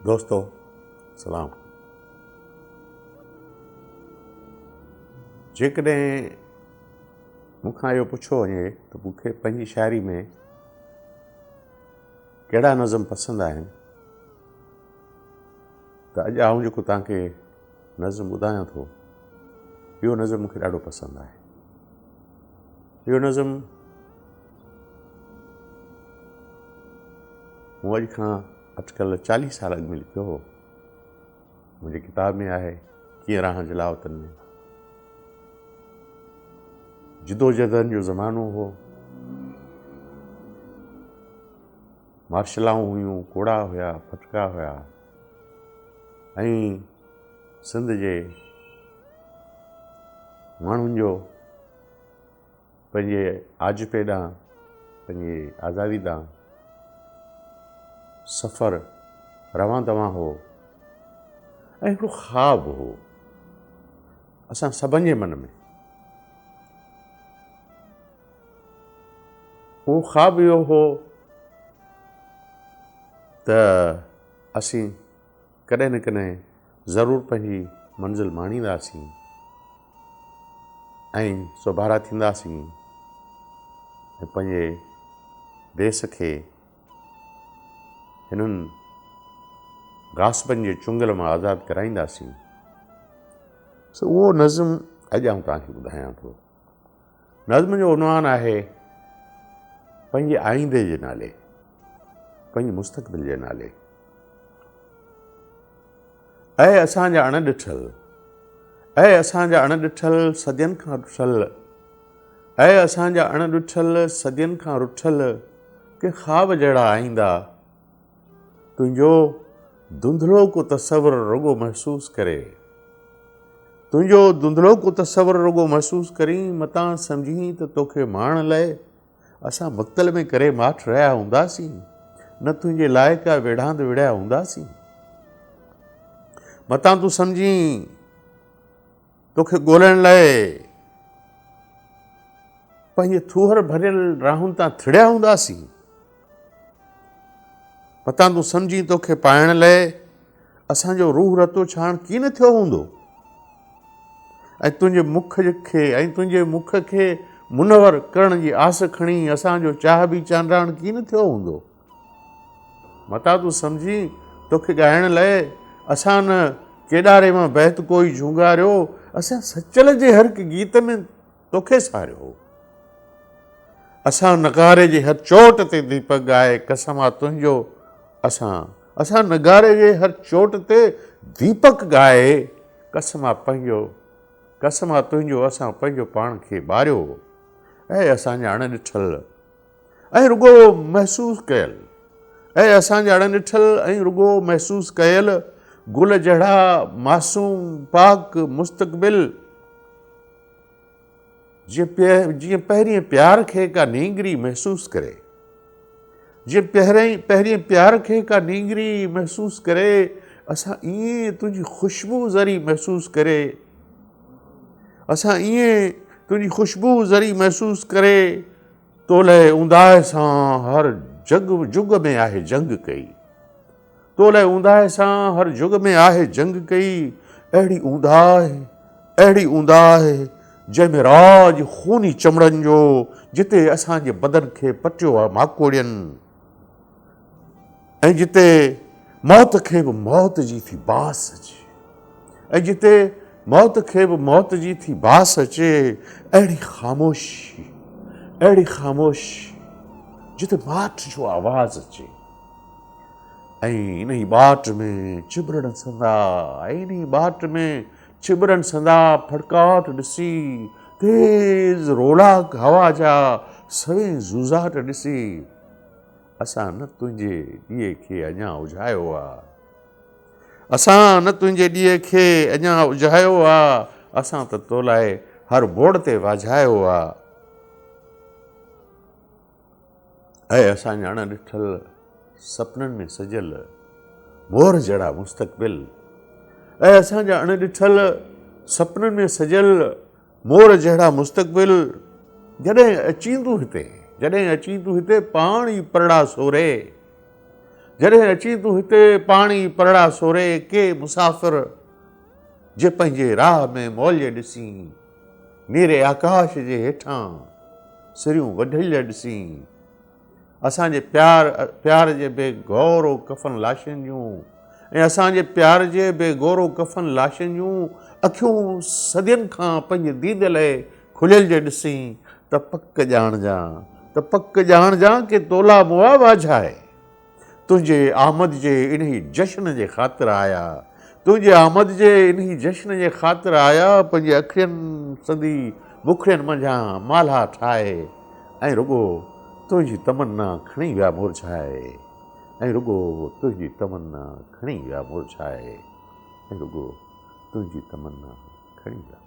दोस्तों सलाम। जेकॾहिं मूंखां इहो पुछो वञे त मूंखे पंहिंजी शाइरी में कहिड़ा नज़म पसंदि आहिनि त अॼु आउं जेको तव्हांखे नज़म ॿुधायां थो इहो नज़म मूंखे ॾाढो पसंदि आहे। इहो नज़म मूं अॼु खां अॼुकल्ह 40 साल अॻु में लिखियो हो। मुंहिंजी किताब में आहे कीअं राह जलावतन में। जिदोजहदनि जो ज़मानो हो, मार्शलाऊं हुयूं, कोड़ा हुया, फटका हुया ऐं सिंध जे माण्हुनि जो पंहिंजे आजपे ॾांहुं, पंहिंजे आज़ादी ॾांहुं सफ़र रवां दवां हो ऐं हिकिड़ो ख़्वाबु हो असां सभिनि जे मन में। उहो ख़्वाबु इहो हो त असीं कॾहिं न कॾहिं ज़रूरु पंहिंजी मंज़िल माणींदासीं ऐं सोभारा थींदासीं ऐं पंहिंजे देश खे हिननि गासबनि जे चुंगल मां आज़ादु कराईंदासीं। उहो नज़म अॼु आउं तव्हांखे ॿुधायां थो। नज़म जो उनवान आहे पंहिंजे आईंदे जे नाले, पंहिंजे मुस्तक़बिल जे नाले। ऐं असांजा अणॾिठल, ऐं असांजा अणॾिठल सदियुनि खां रुठल, ऐं असांजा अणॾिठल सदियुनि खां रुठल के ख़्वाब जहिड़ा आईंदा, तुंहिंजो धुंधलो को तसवुरु रुॻो महसूसु करे, तुंहिंजो धुंधलो को तसवुरु रुॻो महसूसु करी मतां सम्झी त तोखे माण लाइ असां मक़्तल में करे माठि रहिया हूंदासीं, न तुंहिंजे लाइक़ा वेढ़ांद विढ़िया हूंदासीं। मतां तूं सम्झी तोखे ॻोल्हण लाइ पंहिंजे थूहर भरियल राहुनि तां थिड़िया हूंदासीं। मतां तूं सम्झी तोखे पाइण लाइ असांजो रूह रतो छाण कीअं न थियो हूंदो ऐं तुंहिंजे मुख खे मुनवर करण जी आस खणी असांजो चाह बि चांड्राण कीअं न थियो हूंदो। मतां तूं सम्झी तोखे ॻाइण लाइ असां न केॾारे मां बहत कोई झूंगारियो, असां सचल जे हर हिकु गीत में तोखे सारियो। असां नगारे जे हर चोट ते दीपक ॻाए कसम आहे तुंहिंजो, असां नगारे जे हर चोट ते दीपक ॻाए कसम आहे तुंहिंजो, असां पंहिंजो पाण खे ॿारियो। ऐं असांजा अणॾिठल ऐं रुॻो महसूसु कयल, ऐं असांजा अणॾिठल ऐं रुॻो महसूसु कयल गुल जहिड़ा मासूम पाक मुस्तक़बिल, जीअं पहिरीं प्यार खे का नींगरी महसूसु करे, जीअं पहिरीं प्यार खे का नींगरी महसूसु करे, असां ईअं तुंहिंजी ख़ुशबू ज़री महसूसु करे, असां ईअं तुंहिंजी ख़ुशबू ज़री महसूसु करे, तोले ऊंदाह सां हर जुग में आहे जंग कई, तोले ऊंदाह सां हर जुग में आहे जंग कई। अहिड़ी ऊंदाह जंहिंमें राज खूनी चमड़नि जो, जिते असांजे बदन खे पटियो आहे माकोड़ियुनि, ऐं जिते मौत खे बि मौत जी थी बास अचे, ऐं जिते मौत खे बि मौत जी थी बास अचे। अहिड़ी ख़ामोशी जिते माठ जो आवाज़ अचे, ऐं इन ई बाट में छिबरनि संदा फड़काट ॾिसी, तेज़ रोलाक हवा जा सवें ज़ुज़ाट ॾिसी, असां न तुंहिंजे ॾीए खे अञा उजायो आहे, असां न तुंहिंजे ॾीए खे अञा उजायो आहे, असां त तो लाइ हर बोड़ ते वाझायो आहे। ऐं असांजा अणॾिठल सपननि में सजियल मोर जहिड़ा मुस्तक़बिल, ऐं असांजा अणॾिठल सपननि में सजियल मोर जहिड़ा मुस्तक़बिल, जॾहिं अची तूं हिते पाण ई परड़ा सोरे, जॾहिं अची तूं हिते पाणी परड़ा सोरे के मुसाफ़िर जे पंहिंजे राह में मौल्य ॾिसी नीरे आकाश जे हेठां सिरियूं वढियल ॾिसी असांजे प्यार जे बेगौरो कफ़न लाशनि जूं ऐं असांजे प्यार जे बेगौरो कफ़न लाशनि जूं अखियूं सदियुनि खां पंहिंजे दीद लाइ खुलियल जे ॾिसी त पक ॼाणजां कि तोला मुआ वाझाए तुंहिंजे आमद जे इन्ही जश्न जे ख़ातिर आया तुंहिंजे आमद जे इन्ही जश्न जे ख़ातिर आया पंहिंजे अखियुनि सदी बुखड़ियुनि मंझां माला ठाहे ऐं रुॻो तुंहिंजी तमन्ना खणी विया मुरझाए ऐं रुॻो तुंहिंजी तमन्ना खणी विया मुरझाए ऐं रुॻो तुंहिंजी तमन्ना खणी विया